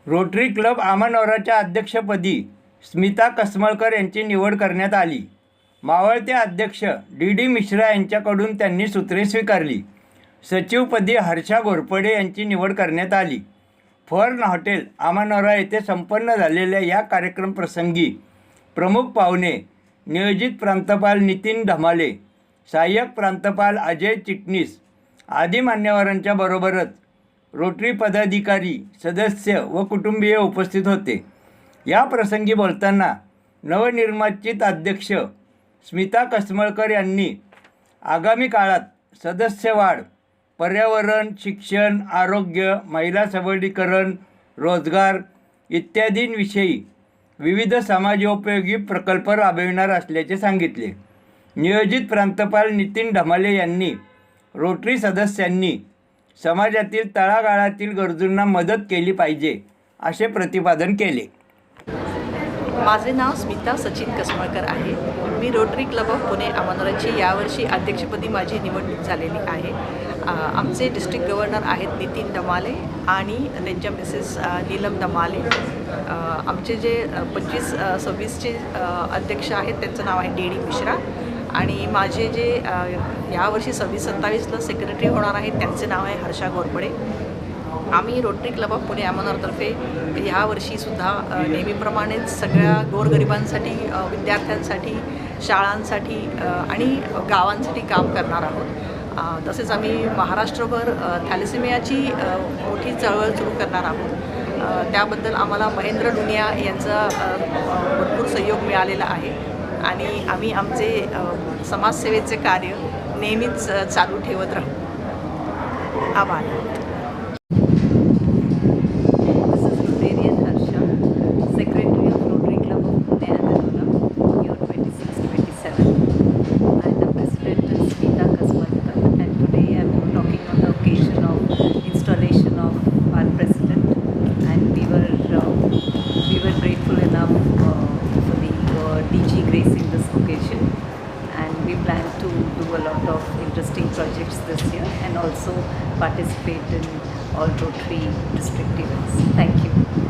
Rotary club आमानोराच्या अध्यक्षपदी स्मिता कसमळकर यांची निवड करण्यात आली. मावळते अध्यक्ष डी मिश्रा यांच्याकडून त्यांनी सूत्रे स्वीकारली. सचिवपदी हर्षा घोरपडे यांची निवड करण्यात आली. फर्न हॉटेल आमानोरा येथे संपन्न झालेल्या या कार्यक्रमप्रसंगी प्रमुख पाहुणे नियोजित प्रांतपाल नितीन धमाले, सहाय्यक प्रांतपाल अजय चिटणीस आदी मान्यवरांच्या बरोबरच रोटरी पदाधिकारी, सदस्य व कुटुंबीय उपस्थित होते. या प्रसंगी बोलताना नवनिर्वाचित अध्यक्ष स्मिता कसमळकर यांनी आगामी काळात सदस्यवाढ, पर्यावरण, शिक्षण, आरोग्य, महिला सबलीकरण, रोजगार इत्यादींविषयी विविध समाजोपयोगी प्रकल्प राबविणार असल्याचे सांगितले. नियोजित प्रांतपाल नितीन धमाले यांनी रोटरी सदस्यांनी समाजातील तळागाळातील गरजूंना मदत केली पाहिजे असे प्रतिपादन केले. माझे नाव स्मिता सचिन कसमळकर आहे. मी रोटरी क्लब ऑफ पुणे आमानोराची यावर्षी अध्यक्षपदी माझी निवड झालेली आहे. आमचे डिस्ट्रिक्ट गव्हर्नर आहेत नितीन धमाले आणि त्यांच्या मिसेस नीलम धमाले. आमचे जे 25-26चे अध्यक्ष आहेत त्यांचं नाव आहे डी मिश्रा आणि माझे जे यावर्षी 26-27ला सेक्रेटरी होणार आहेत त्यांचे नाव आहे हर्षा घोरपडे. आम्ही रोटरी क्लब ऑफ पुणे आमानोरतर्फे यावर्षीसुद्धा नेहमीप्रमाणेच सगळ्या गोरगरिबांसाठी, विद्यार्थ्यांसाठी, शाळांसाठी आणि गावांसाठी काम करणार आहोत. तसेच आम्ही महाराष्ट्रभर थॅलेसेमियाची मोठी चळवळ सुरू करणार आहोत. त्याबद्दल आम्हाला महेंद्र दुनिया यांचा भरपूर सहयोग मिळालेला आहे आणि आम्ही आमचे समाजसेवेचे कार्य नेहमीच चालू ठेवत राहू. आभार. A lot of interesting projects this year and also participate in all Rotary district events. Thank you.